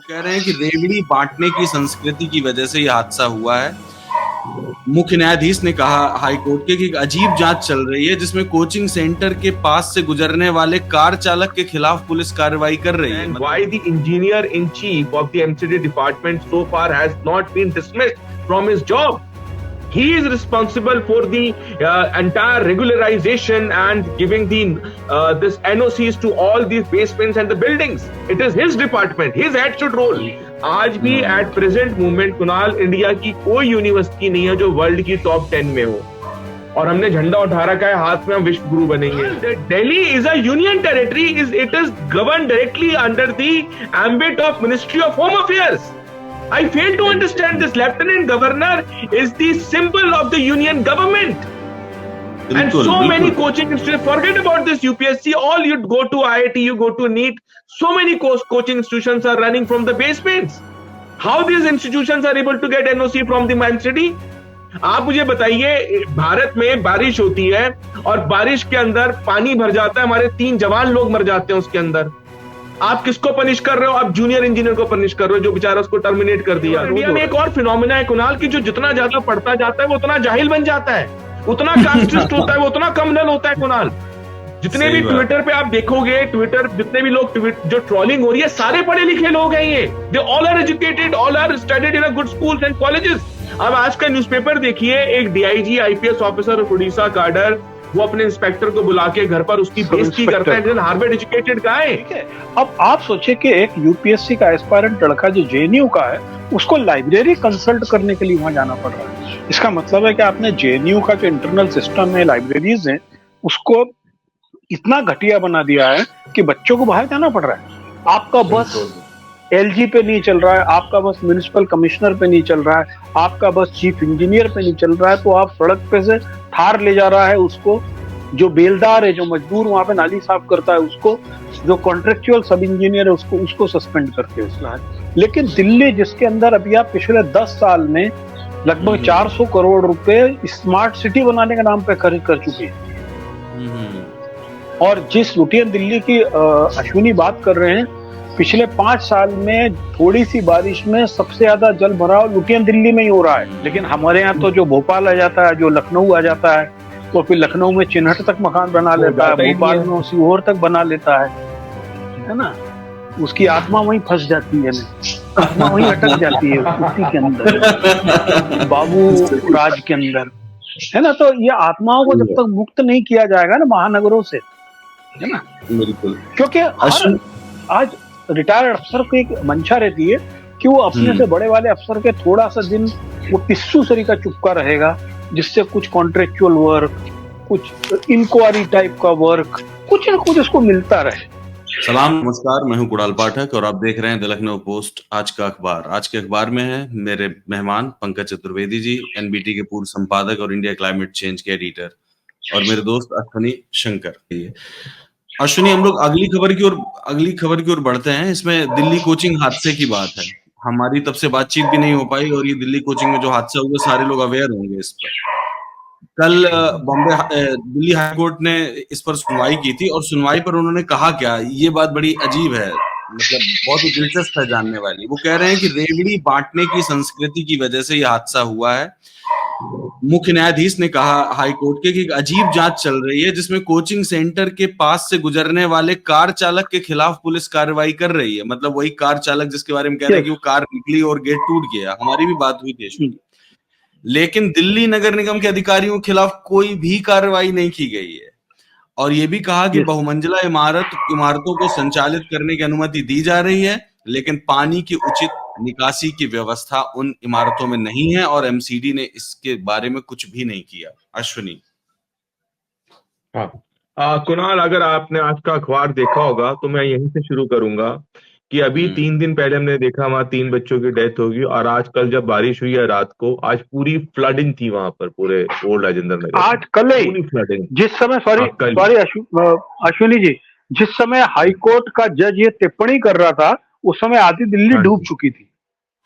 कह रहे हैं कि रेवड़ी बांटने की संस्कृति की वजह से यह हादसा हुआ है। मुख्य न्यायाधीश ने कहा हाईकोर्ट के कि एक अजीब जांच चल रही है जिसमें कोचिंग सेंटर के पास से गुजरने वाले कार चालक के खिलाफ पुलिस कार्रवाई कर रही है। Why the engineer in chief of the MCD department so far has not been dismissed from his job? He is responsible for the entire regularization and giving the this NOCs to all these basements and the buildings. It is his department. His head should roll. आज भी at present movement Kunal India की कोई university नहीं है जो world की top 10 में हो, और हमने झंडा उठा रखा है हाथ में, हम विश्व गुरु बनेंगे। Delhi is a union territory, it is govern directly under the ambit of ministry of home affairs. I fail to understand this. Lieutenant Governor is the symbol of the union government. And so many coaching institutions, forget about this UPSC, all you go to IIT, you go to NEET, so many coaching institutions are running from the basements. How these institutions are able to get NOC from the MCD? आप मुझे बताइए, भारत में बारिश होती है और बारिश के अंदर पानी भर जाता है, हमारे 3 जवान लोग मर जाते हैं उसके अंदर। आप किसको पनिश कर रहे हो? आप जूनियर इंजीनियर को पनिश कर रहे हो जो बेचारा उसको टर्मिनेट कर दिया। इंडिया में एक और फिनोमिना है कुणाल की, जो जितना ज्यादा पढ़ता जाता है वो उतना जाहिल बन जाता है, उतना कास्टिस्ट होता है, वो उतना कम्युनल होता है कुणाल। जितने भी ट्विटर पे आप देखोगे, ट्विटर जितने भी लोग जो ट्रोलिंग हो रही है, सारे पढ़े लिखे लोग हैं ये। They all are educated, all are studied in a good schools and colleges. अब आज का न्यूज़पेपर देखिए, एक DIG IPS officer Orissa cadre, वो अपने इंस्पेक्टर को बुला के घर पर उसकी बेइज्जती करता है। हार्वर्ड एजुकेटेड का है। ठीक है, अब आप सोचिए कि एक यूपीएससी का एस्पायरेंट लड़का जो जेएनयू का है, उसको लाइब्रेरी कंसल्ट करने के लिए वहां जाना पड़ रहा है। इसका मतलब है कि आपने जेएनयू का जो इंटरनल सिस्टम है, लाइब्रेरीज है, उसको इतना घटिया बना दिया है कि बच्चों को बाहर जाना पड़ रहा है। आपका बस एलजी पे नहीं चल रहा है, आपका बस म्युनिसिपल कमिश्नर पे नहीं चल रहा है, आपका बस चीफ इंजीनियर पे नहीं चल रहा है, तो आप सड़क पे से थार ले जा रहा है उसको, जो बेलदार है, जो मजदूर वहां पे नाली साफ करता है उसको, जो कॉन्ट्रेक्चुअल सब इंजीनियर है उसको सस्पेंड करके उसका है। लेकिन दिल्ली, जिसके अंदर अभी आप पिछले 10 साल में लगभग 400 करोड़ रुपए स्मार्ट सिटी बनाने के नाम पे खर्च कर चुकी है, और जिस लुटियन दिल्ली की अश्विनी बात कर रहे हैं, पिछले 5 साल में थोड़ी सी बारिश में सबसे ज्यादा जल भराव लुटियन दिल्ली में ही हो रहा है। लेकिन हमारे यहाँ तो जो भोपाल आ जाता है, जो लखनऊ आ जाता है, तो फिर लखनऊ में चिन्हट तक मकान बना लेता है, भोपाल में सीहोर तक बना लेता है ना। उसकी आत्मा वहीं फंस जाती है, आत्मा वहीं अटक जाती है उसी के अंदर, बाबू राज के अंदर, है ना। तो ये आत्माओं को जब तक मुक्त नहीं किया जाएगा ना महानगरों से, है ना, बिल्कुल, क्योंकि आज रिटायर्ड अफसर को एक मंशा रहती है कि वो अपने से बड़े वाले अफसर के थोड़ा सा दिन वो पिस्सू सरी का चुपका रहेगा, जिससे कुछ कॉन्ट्रेक्चुअल वर्क, कुछ इंक्वायरी टाइप का वर्क, कुछ ना कुछ उसको मिलता रहे। सलाम, नमस्कार, मैं हूं कुणाल पाठक और आप देख रहे हैं द लखनऊ पोस्ट आज का अखबार। आज के अखबार में है मेरे मेहमान पंकज चतुर्वेदी जी, एनबीटी के पूर्व संपादक और इंडिया क्लाइमेट चेंज के एडिटर, और मेरे दोस्त अश्विनी शंकर। अश्विनी, हम लोग अगली खबर की ओर बढ़ते हैं। इसमें दिल्ली कोचिंग हादसे की बात है। हमारी तब से बातचीत भी नहीं हो पाई और ये दिल्ली कोचिंग में जो हादसा हुआ, सारे लोग अवेयर होंगे इस पर। कल दिल्ली हाईकोर्ट ने इस पर सुनवाई की थी और सुनवाई पर उन्होंने कहा क्या, ये बात बड़ी अजीब है, मतलब बहुत ही दिलचस्प है जानने वाली। वो कह रहे हैं कि रेवड़ी बांटने की संस्कृति की वजह से यह हादसा हुआ है। मुख्य न्यायाधीश ने कहा हाईकोर्ट के कि एक अजीब जांच चल रही है जिसमें कोचिंग सेंटर के पास से गुजरने वाले कार चालक के खिलाफ पुलिस कार्रवाई कर रही है। मतलब वही कार चालक जिसके बारे में कह रहे हैं कि वो कार निकली और गेट टूट गया। हमारी भी बात हुई थी, लेकिन दिल्ली नगर निगम के अधिकारियों के खिलाफ कोई भी कार्रवाई नहीं की गई है। और ये भी कहा कि बहुमंजिला इमारतों को संचालित करने की अनुमति दी जा रही है, लेकिन पानी की उचित निकासी की व्यवस्था उन इमारतों में नहीं है और एमसीडी ने इसके बारे में कुछ भी नहीं किया। अश्विनी। कुणाल, अगर आपने आज का अखबार देखा होगा तो मैं यहीं से शुरू करूंगा कि अभी 3 दिन पहले हमने देखा वहां 3 बच्चों की डेथ होगी, और आजकल जब बारिश हुई है रात को, आज पूरी फ्लडिंग थी वहां पर पूरे ओल्ड राजेंद्र नगर। आज कल ही फ्लडिंग, जिस समय सॉरी अश्विनी जी, जिस समय हाईकोर्ट का जज ये टिप्पणी कर रहा था, उस समय आधी दिल्ली डूब चुकी थी।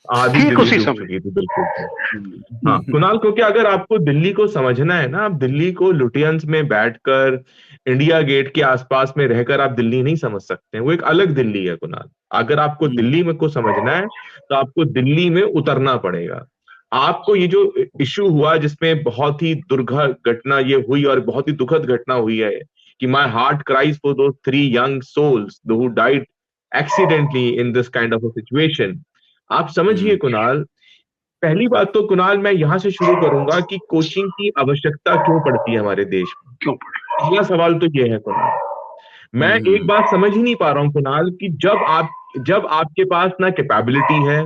आधी ठीक दिल्ली उसी डूब समय। चुकी थी, बिल्कुल। हाँ कुणाल, क्योंकि अगर आपको दिल्ली को समझना है ना, आप दिल्ली को लुटियंस में बैठकर इंडिया गेट के आसपास में रहकर आप दिल्ली नहीं समझ सकते हैं। वो एक अलग दिल्ली है कुणाल। अगर आपको दिल्ली में को समझना है तो आपको दिल्ली में उतरना पड़ेगा। आपको ये जो इश्यू हुआ जिसमें बहुत ही दुर्घट घटना ये हुई और बहुत ही दुखद घटना हुई है कि माई हार्ट क्राइज फॉर दो 3 young souls who died accidentally in this kind of a situation. आप समझिए कुणाल, पहली बात तो कुणाल मैं यहां से शुरू करूंगा कि कोचिंग की आवश्यकता क्यों पड़ती है हमारे देश में। क्यों? पहला सवाल तो ये है कुणाल। मैं एक बात समझ ही नहीं पा रहा हूं कुणाल कि जब आपके पास ना कैपेबिलिटी है,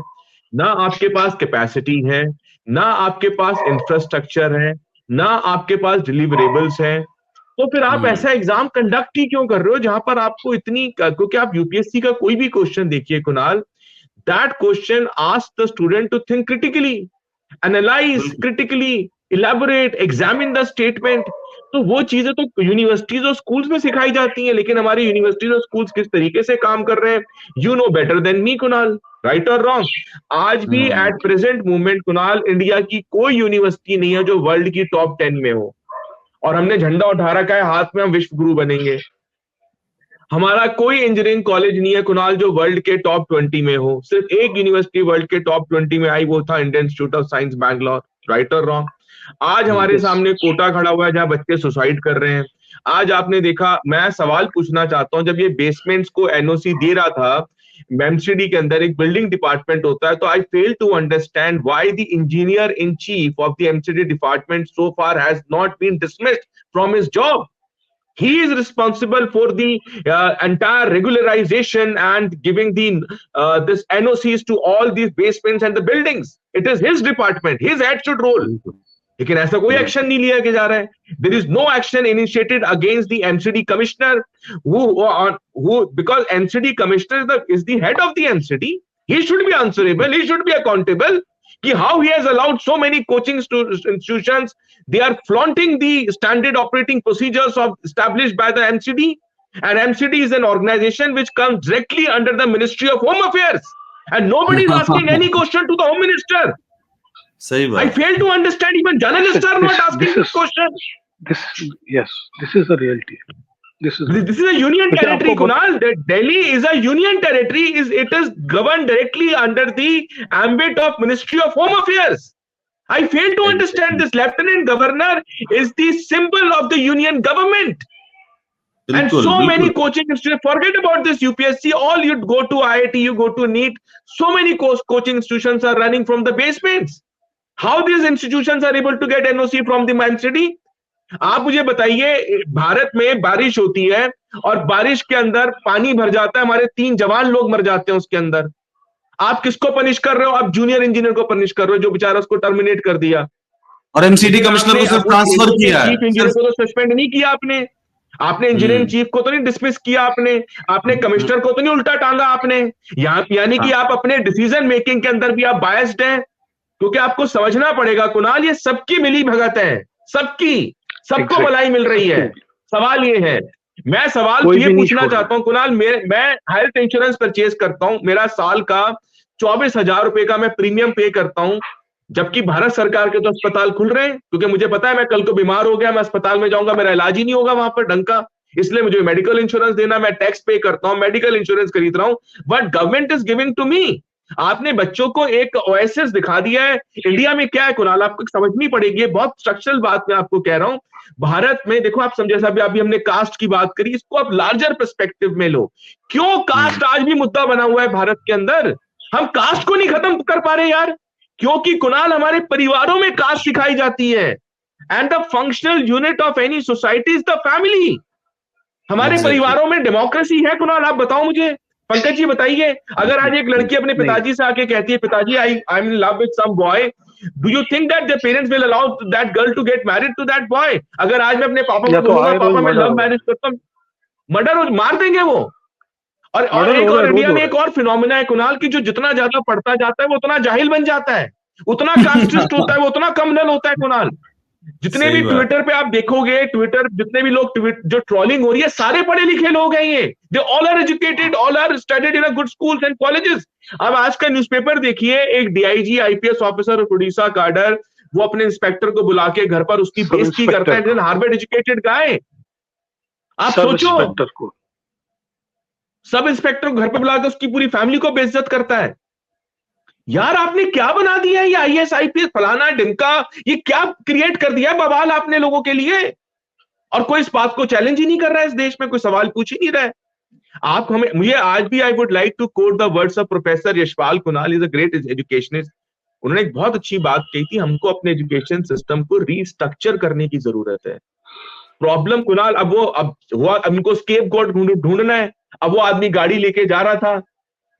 ना आपके पास कैपेसिटी है, ना आपके पास इंफ्रास्ट्रक्चर है, ना आपके पास डिलीवरेबल्स हैं, तो फिर आप ऐसा एग्जाम कंडक्ट ही क्यों कर रहे हो जहां पर आपको इतनी, क्योंकि आप यूपीएससी का कोई भी क्वेश्चन देखिए Kunal, that question asks the student to think critically, analyze critically, elaborate, examine the statement। तो वो चीजें तो यूनिवर्सिटीज और स्कूल्स में सिखाई जाती हैं, लेकिन हमारी यूनिवर्सिटीज और स्कूल्स किस तरीके से काम कर रहे हैं, you know better than me Kunal, right और रॉन्ग। आज भी at present movement Kunal India की कोई यूनिवर्सिटी नहीं है जो वर्ल्ड की टॉप 10 में हो, और हमने झंडा उठा रखा है हाथ में, हम विश्व गुरु बनेंगे। हमारा कोई इंजीनियरिंग कॉलेज नहीं है कुणाल जो वर्ल्ड के टॉप 20 में हो। सिर्फ एक यूनिवर्सिटी वर्ल्ड के टॉप 20 में आई, वो था Indian institute of science Bangalore, right और रॉन्ग। आज हमारे सामने कोटा खड़ा हुआ है जहां बच्चे सुसाइड कर रहे हैं। आज आपने देखा, मैं सवाल पूछना चाहता हूं, जब ये बेसमेंट्स को एनओसी दे रहा था, एमसीडी के अंदर एक बिल्डिंग डिपार्टमेंट होता है, तो I fail to understand why the engineer in chief of the MCD department so far has not been dismissed from his job. He is responsible for the entire regularization and giving the this NOCs to all these basements and the buildings. It is his department. His head should roll. लेकिन ऐसा कोई action नहीं लिया जा रहा है। There is no action initiated against the MCD commissioner, who because MCD commissioner is the head of the MCD. He should be answerable. He should be accountable. कि how he has allowed so many coaching institutions, they are flaunting the standard operating procedures established by the MCD, and MCD is an organization which comes directly under the Ministry of Home Affairs, and nobody is asking any question to the Home Minister. सही बात। I fail to understand, even journalists are not asking this question. This is the reality. This is a union territory, Kunal. Delhi is a union territory. It is governed directly under the ambit of Ministry of Home Affairs. I fail to understand this. Lieutenant Governor is the symbol of the union government. And so many coaching institutions, forget about this UPSC, all you go to IIT, you go to NEET, so many coaching institutions are running from the basements. How these institutions are able to get NOC from the MCD? आप मुझे बताइए, भारत में बारिश होती है और बारिश के अंदर पानी भर जाता है, हमारे 3 जवान लोग मर जाते हैं उसके अंदर। आप किसको पनिश कर रहे हो? आप जूनियर इंजीनियर को पनिश कर रहे हो जो बेचारा उसको टर्मिनेट कर दिया। और एमसीडी कमिश्नर को सिर्फ ट्रांसफर किया है, चीफ इंजीनियर को तो सस्पेंड नहीं किया आपने इंजीनियरिंग चीफ को तो नहीं डिसमिस किया आपने कमिश्नर को तो नहीं उल्टा टांगा आपने। यानी कि आप अपने डिसीजन मेकिंग के अंदर भी आप बायस्ड हैं, क्योंकि आपको समझना पड़ेगा कुणाल, ये सबकी मिली भगत है, सबको भलाई मिल रही है। सवाल ये है, मैं सवाल ये पूछना चाहता हूं कुणाल, मैं हेल्थ इंश्योरेंस परचेज करता हूं, मेरा साल का 24,000 रुपए का मैं प्रीमियम पे करता हूं, जबकि भारत सरकार के तो अस्पताल खुल रहे हैं, क्योंकि मुझे पता है मैं कल को बीमार हो गया, मैं अस्पताल में जाऊंगा, मेरा इलाज ही नहीं होगा वहां पर ढंग का, इसलिए मुझे मेडिकल इंश्योरेंस देना, मैं टैक्स पे करता हूं, मेडिकल इंश्योरेंस खरीद रहा हूं, but government is giving to me. आपने बच्चों को एक ओएसएस दिखा दिया है। इंडिया में क्या है कुणाल, आपको समझनी पड़ेगी, बहुत स्ट्रक्चरल बात मैं आपको कह रहा हूं। भारत में देखो, आप समझे साहब, अभी हमने कास्ट की बात करी, इसको आप लार्जर पर्सपेक्टिव में लो। क्यों कास्ट आज भी मुद्दा बना हुआ है भारत के अंदर? हम कास्ट को नहीं खत्म कर पा रहे यार, क्योंकि कुणाल हमारे परिवारों में कास्ट सिखाई जाती है, and the functional unit of any society is the family. हमारे परिवारों में डेमोक्रेसी है कुणाल? आप बताओ मुझे, पंकज जी बताइए। अगर आज एक लड़की अपने पिताजी से आके कहती है, पिताजी I am in love with some boy, do you think that the parents will allow that girl to get married to that boy? अगर आज मैं अपने पापा को बोलूंगा पापा मैं लव मैरिज करता हूं, मर्डर मार देंगे वो। और एक और इंडिया में एक और फिनोमिना है कुणाल की, जो जितना ज्यादा पढ़ता जाता है वो उतना जाहिल बन जाता है, उतना कास्टिस्ट होता है, वो उतना कम्युनल होता है कुणाल। जितने भी ट्विटर पे आप देखोगे, ट्विटर जितने भी लोग जो ट्रोलिंग हो रही है, सारे पढ़े लिखे लोग हैं ये, they all are educated, all are studied in good schools and colleges, अब आज का न्यूज़पेपर देखिए, एक DIG IPS officer Orissa cadre वो अपने इंस्पेक्टर को बुला के घर पर उसकी सब बेइज्जती करता है, इंस्पेक्टर हार्वर्ड एजुकेटेड गाय। आप सब सोचो, इंस्पेक्टर को सब इंस्पेक्टर को घर पे बुला के उसकी पूरी फैमिली को बेइज्जत करता है। यार आपने क्या बना दिया है ये आईएएस आईपीएस फलाना ढिमका, ये क्या क्रिएट कर दिया बवाल आपने लोगों के लिए, और कोई इस बात को चैलेंज ही नहीं कर रहा है इस देश में, कोई सवाल पूछ ही नहीं रहा है। आप हमें, मुझे आज भी I would like to quote the words of professor Yashpal Kunal, is a great educationist. उन्होंने एक बहुत अच्छी बात कही थी, हमको अपने एजुकेशन सिस्टम को रीस्ट्रक्चर करने की जरूरत है। प्रॉब्लम कुणाल, अब हुआ, अब उनको स्केपगोट ढूंढना है। अब वो आदमी गाड़ी लेके जा रहा था,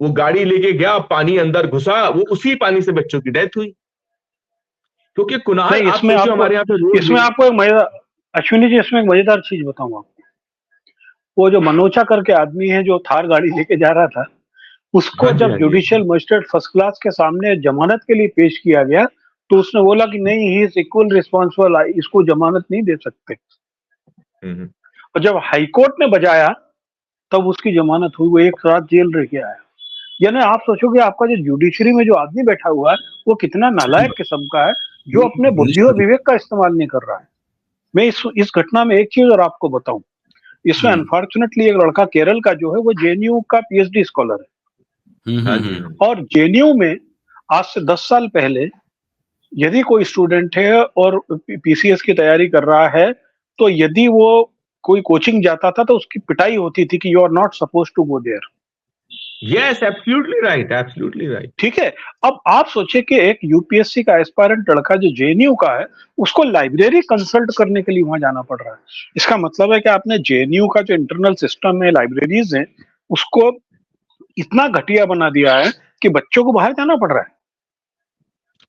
वो गाड़ी लेके गया, पानी अंदर घुसा, वो उसी पानी से बच्चों की डेथ हुई। क्योंकि कुणाल, नहीं, आप सोचो हमारे यहाँ पे इसमें आपको एक मजेदार, अश्विनी जी इसमें एक मजेदार चीज बताऊं आपको। वो जो मनोचा करके आदमी है जो थार गाड़ी लेके जा रहा था, उसको हाँ जी, जब हाँ जी। जुडिशियल मजिस्ट्रेट फर्स्ट क्लास के सामने जमानत के लिए पेश किया गया तो उसने बोला कि नहीं, ही इज इक्वल रिस्पॉन्सिबल, इसको जमानत नहीं दे सकते। और जब हाईकोर्ट ने बजाया तब उसकी जमानत हुई, वो एक रात जेल रह के आया। यानी आप सोचोगे आपका जो जुडिशरी में जो आदमी बैठा हुआ है वो कितना नालायक किस्म का है, जो अपने बुद्धि और विवेक का इस्तेमाल नहीं कर रहा है। मैं इस घटना में एक चीज और आपको बताऊं, इसमें अनफॉर्चुनेटली एक लड़का केरल का जो है वो जेएनयू का पीएचडी स्कॉलर है। और जेएनयू में आज से 10 साल पहले यदि कोई स्टूडेंट है और पीसीएस की तैयारी कर रहा है, तो यदि वो कोई कोचिंग जाता था तो उसकी पिटाई होती थी कि you are not suppose to go there. Yes, absolutely right, absolutely right. ठीक है, अब आप सोचे कि एक यूपीएससी का एस्पायरेंट लड़का जो जेएनयू का है उसको लाइब्रेरी कंसल्ट करने के लिए वहां जाना पड़ रहा है। इसका मतलब है कि आपने जेएनयू का जो इंटरनल सिस्टम है, लाइब्रेरीज है, उसको इतना घटिया बना दिया है कि बच्चों को बाहर जाना पड़ रहा है।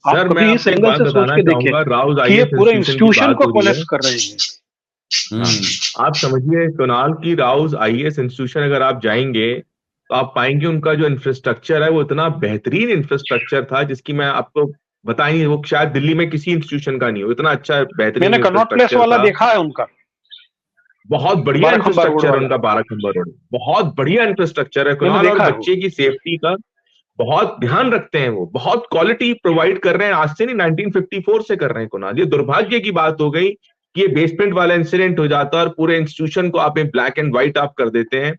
आप कभी इस एंगल से सोच के देखिए कि ये पूरे इंस्टीट्यूशन को कोलैप्स कर रहे हैं। आप समझिए कुणाल की राउज आईएएस इंस्टीट्यूशन अगर आप जाएंगे तो आप पाएंगे उनका जो इंफ्रास्ट्रक्चर है वो इतना बेहतरीन इंफ्रास्ट्रक्चर था जिसकी मैं आपको बता ही, वो शायद दिल्ली में किसी इंस्टीट्यूशन का नहीं हो, इतना अच्छा बेहतरीन। मैंने कनॉट प्लेस वाला देखा है उनका, बहुत बढ़िया इंफ्रास्ट्रक्चर है उनका, 12 खंबा रोड, बहुत बढ़िया इंफ्रास्ट्रक्चर है कुणाल, और बच्चे की सेफ्टी का बहुत ध्यान रखते हैं, वो बहुत क्वालिटी प्रोवाइड कर रहे हैं, आज से नहीं 1954 से कर रहे हैं कुणाल। ये दुर्भाग्य की बात हो गई कि ये बेसमेंट वाला इंसिडेंट हो जाता है और पूरे इंस्टीट्यूशन को आप ब्लैक एंड व्हाइट आप कर देते हैं।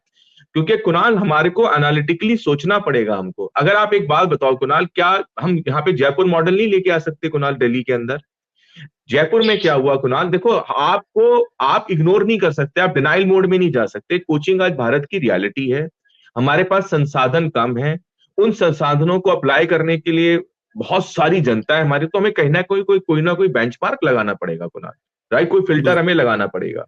क्योंकि कुणाल हमारे को एनालिटिकली सोचना पड़ेगा हमको। अगर आप एक बात बताओ कुणाल, क्या हम यहाँ पे जयपुर मॉडल नहीं लेके आ सकते कुणाल? दिल्ली के अंदर जयपुर में क्या हुआ कुणाल, देखो आप इग्नोर नहीं कर सकते, आप डिनाइल मोड में नहीं जा सकते। कोचिंग आज भारत की रियलिटी है, हमारे पास संसाधन कम है, उन संसाधनों को अप्लाई करने के लिए बहुत सारी जनता है हमारे, तो हमें कहीं ना कोई ना कोई बेंचमार्क लगाना पड़ेगा कुणाल, राइट? कोई फिल्टर हमें लगाना पड़ेगा।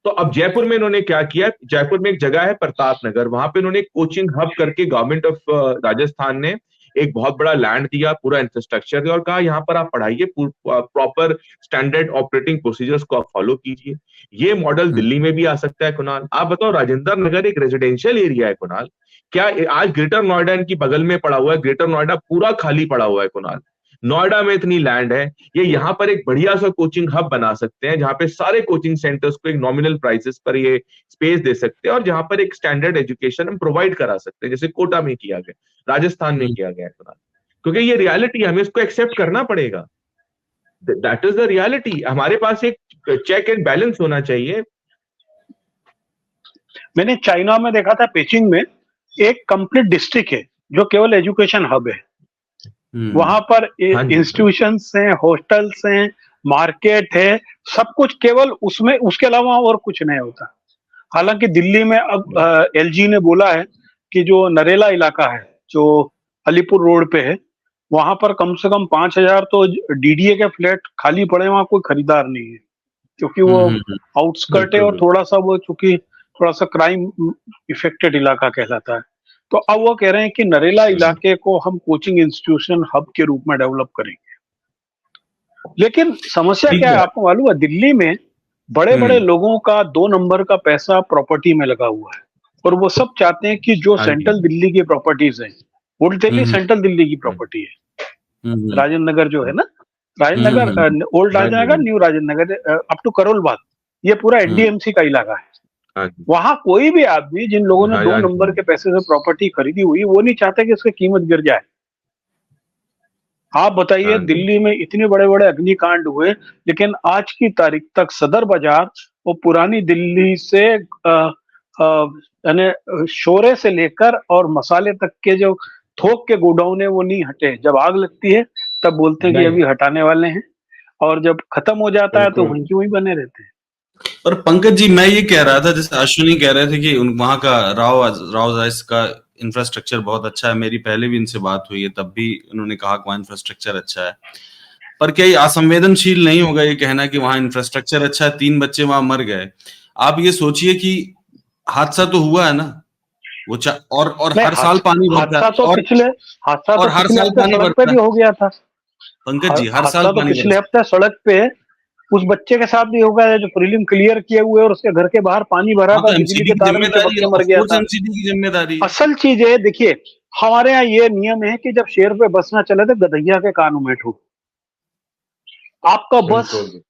तो अब जयपुर में इन्होंने क्या किया, जयपुर में एक जगह है प्रताप नगर, वहां पे इन्होंने कोचिंग हब करके गवर्नमेंट ऑफ राजस्थान ने एक बहुत बड़ा लैंड दिया, पूरा इंफ्रास्ट्रक्चर दिया और कहा यहाँ पर आप पढ़ाइए, प्रॉपर स्टैंडर्ड ऑपरेटिंग प्रोसीजर्स को आप फॉलो कीजिए। ये मॉडल दिल्ली में भी आ सकता है कुणाल। आप बताओ, राजेंद्र नगर एक रेजिडेंशियल एरिया है कुणाल, क्या आज ग्रेटर नोएडा इनकी बगल में पड़ा हुआ है, ग्रेटर नोएडा पूरा खाली पड़ा हुआ है कुणाल, नोएडा में इतनी लैंड है, ये यहाँ पर एक बढ़िया सा कोचिंग हब बना सकते हैं जहां पे सारे कोचिंग सेंटर्स को एक नॉमिनल प्राइसेस पर ये स्पेस दे सकते हैं और जहां पर एक स्टैंडर्ड एजुकेशन हम प्रोवाइड करा सकते हैं, जैसे कोटा में किया गया, राजस्थान में किया गया है कुणाल। क्योंकि ये रियलिटी, हमें इसको एक्सेप्ट करना पड़ेगा, दैट इज द रियलिटी। हमारे पास एक चेक एंड बैलेंस होना चाहिए। मैंने चाइना में देखा था, पेचिंग में एक कंप्लीट डिस्ट्रिक्ट है जो केवल एजुकेशन हब है। वहां पर इंस्टीट्यूशंस हैं, हॉस्टल्स हैं, मार्केट है, सब कुछ केवल उसमें, उसके अलावा और कुछ नहीं होता। हालांकि दिल्ली में अब एलजी ने बोला है कि जो नरेला इलाका है जो अलीपुर रोड पे है, वहां पर कम से कम 5000 तो डीडीए के फ्लैट खाली पड़े, वहां कोई खरीदार नहीं है, क्योंकि वो आउटस्कर्ट है और थोड़ा सा वो चूंकि थोड़ा सा क्राइम इफेक्टेड इलाका कहलाता है। तो अब वो कह रहे हैं कि नरेला इलाके को हम कोचिंग इंस्टीट्यूशन हब के रूप में डेवलप करेंगे। लेकिन समस्या क्या है आपको मालूम है, दिल्ली में बड़े बड़े लोगों का 2 नंबर का पैसा प्रॉपर्टी में लगा हुआ है और वो सब चाहते हैं कि जो सेंट्रल दिल्ली की प्रॉपर्टीज है, ओल्ड दिल्ली सेंट्रल दिल्ली की प्रॉपर्टी है, राजेंद्र नगर जो है ना, Rajendra Nagar, old Rajendra Nagar, new Rajendra Nagar, up to Karol Bagh, ये पूरा एनडीएमसी का इलाका है। हाँ जी, वहां कोई भी आदमी, जिन लोगों ने हाँ, 2 हाँ नंबर जी, के पैसे से प्रॉपर्टी खरीदी हुई, वो नहीं चाहते कि उसकी कीमत गिर जाए। आप बताइए, हाँ जी, दिल्ली में इतने बड़े बड़े अग्निकांड हुए, लेकिन आज की तारीख तक सदर बाजार, वो पुरानी दिल्ली से यानी शोरे से लेकर और मसाले तक के जो थोक के गोडाउन है, वो नहीं हटे। जब आग लगती है तब बोलते हैं कि नहीं, अभी हटाने वाले हैं, और जब खत्म हो जाता है तो बिल्कुल, वहीं के वहीं बने रहते हैं। और पंकज जी, मैं ये कह रहा था, जैसे अश्विनी कह रहे थे कि वहां का राव राइस का इंफ्रास्ट्रक्चर बहुत अच्छा है। मेरी पहले भी इनसे बात हुई है, तब भी उन्होंने कहा कि वहाँ इंफ्रास्ट्रक्चर अच्छा है। पर क्या ये असंवेदनशील नहीं होगा ये कहना कि वहाँ इंफ्रास्ट्रक्चर अच्छा है, 3 बच्चे वहां मर गए? आप ये सोचिए कि हादसा तो हुआ है ना, और नहीं, हर साल पानी भरता है, हादसा तो और हर पिछले साल हफ्ते पानी सड़क पे भरता भी है। हो गया था। पंकज जी, हर साल हादसा तो पानी पिछले बरसता हफ्ते सड़क पे उस बच्चे के साथ भी हो गया है, जो प्रीलिम क्लियर किए हुए और उसके घर के बाहर पानी है। भरा हाँ, था, तो बिजली एमसीडी के की तार में चिपक जिम्मेदारी है, के मर ऑफ गया कोर्स था। एमसीडी की जिम्मेदारी है। असल चीज है, देखिए, हमारे यहाँ ये नियम है कि जब शेर पे बस ना चले तो गधैया के कानों में ठो। आपका बस बिल्कुल,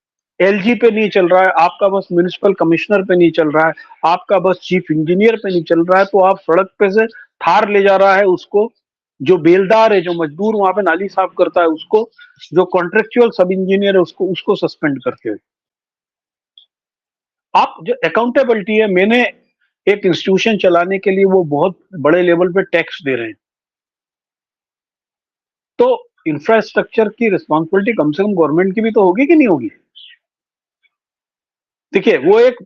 एलजी पे नहीं चल रहा है, आपका बस म्युनिसिपल कमिश्नर पे नहीं चल रहा है, आपका बस चीफ इंजीनियर पे नहीं चल रहा है, तो आप सड़क पे से थार ले जा रहा है उसको, जो बेलदार है, जो मजदूर वहां पे नाली साफ करता है उसको, जो कॉन्ट्रेक्चुअल सब इंजीनियर है उसको उसको सस्पेंड करते हो। आप जो अकाउंटेबिलिटी है, मैंने एक इंस्टीट्यूशन चलाने के लिए वो बहुत बड़े लेवल पे टैक्स दे रहे हैं, तो इंफ्रास्ट्रक्चर की रिस्पॉन्सिबिलिटी कम से कम गवर्नमेंट की भी तो होगी कि नहीं होगी? देखिए, वो एक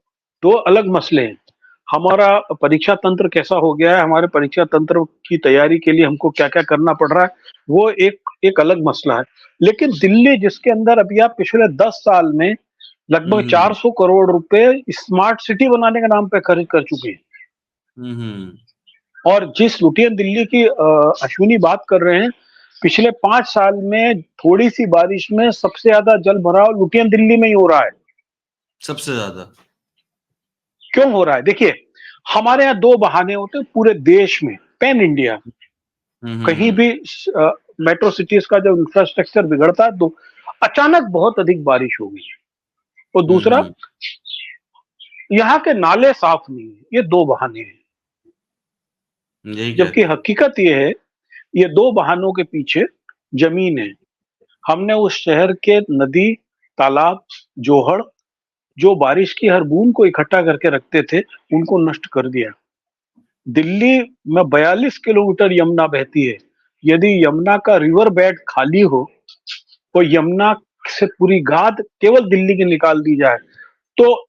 दो अलग मसले हैं। हमारा परीक्षा तंत्र कैसा हो गया है, हमारे परीक्षा तंत्र की तैयारी के लिए हमको क्या क्या करना पड़ रहा है, वो एक एक अलग मसला है। लेकिन दिल्ली, जिसके अंदर अभी आप पिछले 10 साल में लगभग हम्म 400 करोड़ रुपए स्मार्ट सिटी बनाने के नाम पे खर्च कर चुके हैं, हम्म और जिस लुटियन दिल्ली की अश्विनी बात कर रहे हैं, पिछले 5 साल में थोड़ी सी बारिश में सबसे ज्यादा जल भराव लुटियन दिल्ली में ही हो रहा है। सबसे ज्यादा। क्यों हो रहा है? देखिए, हमारे यहाँ 2 बहाने होते हैं पूरे देश में, पैन इंडिया, कहीं हम्म भी मेट्रो सिटीज का जो इंफ्रास्ट्रक्चर बिगड़ता है, दो, अचानक बहुत अधिक बारिश होगी, और दूसरा, हम्म यहाँ के नाले साफ नहीं है। ये 2 बहाने हैं। यही जबकि कहते हैं। हकीकत ये है, ये 2 बहानों के पीछे जमीन है। हमने उस शहर के नदी, तालाब, जोहड़, जो बारिश की हर बूंद को इकट्ठा करके रखते थे, उनको नष्ट कर दिया। दिल्ली में 42 किलोमीटर यमुना बहती है। यदि यमुना का रिवर बेड खाली हो, तो यमुना से पूरी गाद केवल दिल्ली की निकाल दी जाए, तो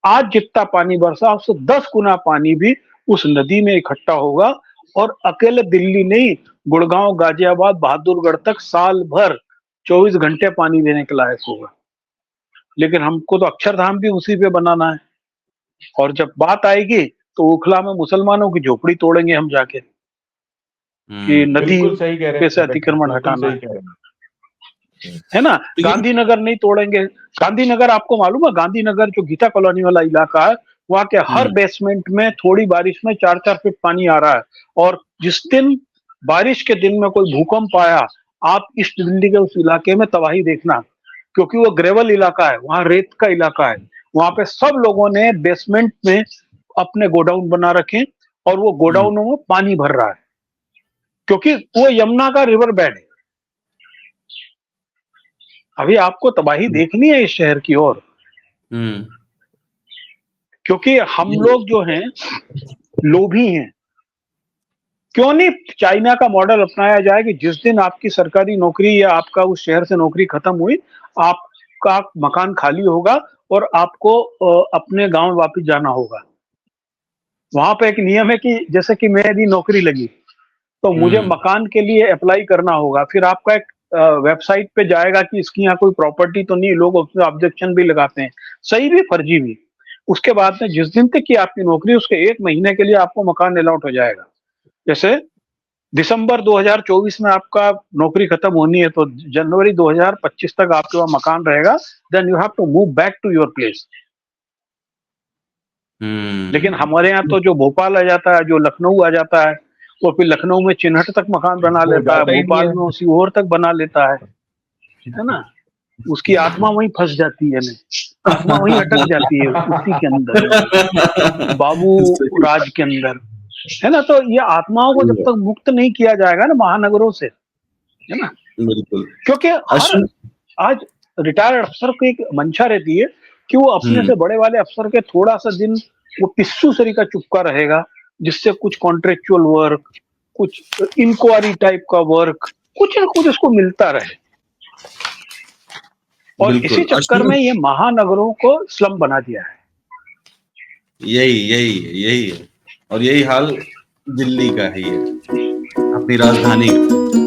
आज जितना पानी बरसा उससे 10 गुना पानी भी उस नदी में इकट्ठा होगा, और अकेले दिल्ली नहीं, गुड़गांव, गाजियाबाद, बहादुरगढ़ तक साल भर 24 घंटे पानी देने के लायक होगा। लेकिन हमको तो अक्षरधाम भी उसी पे बनाना है, और जब बात आएगी तो ओखला में मुसलमानों की झोपड़ी तोड़ेंगे हम जाके, कि नदी बिल्कुल सही कह रहे पे हैं से पंकज जी, अतिक्रमण बिल्कुल हटाना सही है कह रहे हैं। है ना? लेकिन गांधीनगर नहीं तोड़ेंगे। गांधीनगर, आपको मालूम है, गांधीनगर जो गीता कॉलोनी वाला इलाका है, वहां के हर हम्म बेसमेंट में थोड़ी बारिश में 4-4 फीट पानी आ रहा है, और जिस दिन बारिश के दिन में कोई भूकंप आया, आप ईस्ट दिल्ली के उस इलाके में तबाही देखना, क्योंकि वो ग्रेवल इलाका है, वहां रेत का इलाका है, वहां पे सब लोगों ने बेसमेंट में अपने गोडाउन बना रखे, और वो हम्म गोडाउनों में पानी भर रहा है, क्योंकि वो यमुना का रिवर बेड है। अभी आपको तबाही देखनी है इस शहर की ओर, हम्म क्योंकि हम लोग जो हैं लोभी हैं। क्यों नहीं चाइना का मॉडल अपनाया जाए कि जिस दिन आपकी सरकारी नौकरी या आपका उस शहर से नौकरी खत्म हुई, आपका मकान खाली होगा और आपको अपने गांव वापस जाना होगा। वहां पे एक नियम है कि जैसे कि मेरी नौकरी लगी, तो मुझे हम्म मकान के लिए अप्लाई करना होगा, फिर आपका एक वेबसाइट पे जाएगा कि इसकी यहाँ कोई प्रॉपर्टी तो नहीं, लोग उसमें ऑब्जेक्शन भी लगाते हैं, सही भी फर्जी भी। उसके बाद में जिस दिन तक की आपकी नौकरी, उसके 1 महीने के लिए आपको मकान अलॉट हो जाएगा। जैसे दिसंबर 2024 में आपका नौकरी खत्म होनी है, तो जनवरी 2025 तक आपके वहां मकान रहेगा, then you have to move back to your place. लेकिन हमारे यहाँ हम्म तो जो भोपाल आ जाता है, जो लखनऊ आ जाता है, वो फिर लखनऊ में चिन्हट तक मकान बना वो लेता है, जाता ही नहीं भोपाल में वो सीहोर तक बना लेता है ना? उसकी आत्मा वहीं फंस जाती है नहीं? आत्मा वहीं अटक जाती है उसी के अंदर, बाबू राज के अंदर, है ना। तो ये आत्माओं को जब तक मुक्त नहीं किया जाएगा ना महानगरों से, है ना, बिल्कुल। क्योंकि हर आज रिटायर्ड अफसर को एक मंशा रहती है कि वो अपने से बड़े वाले अफसर के थोड़ा सा दिन वो पिस्सू सरी का चुपका रहेगा, जिससे कुछ कॉन्ट्रेक्चुअल वर्क, कुछ इंक्वायरी टाइप का वर्क, कुछ ना कुछ उसको मिलता रहे। और इसी चक्कर में ये महानगरों को स्लम बना दिया है। यही है और यही हाल दिल्ली का ही है, अपनी राजधानी का।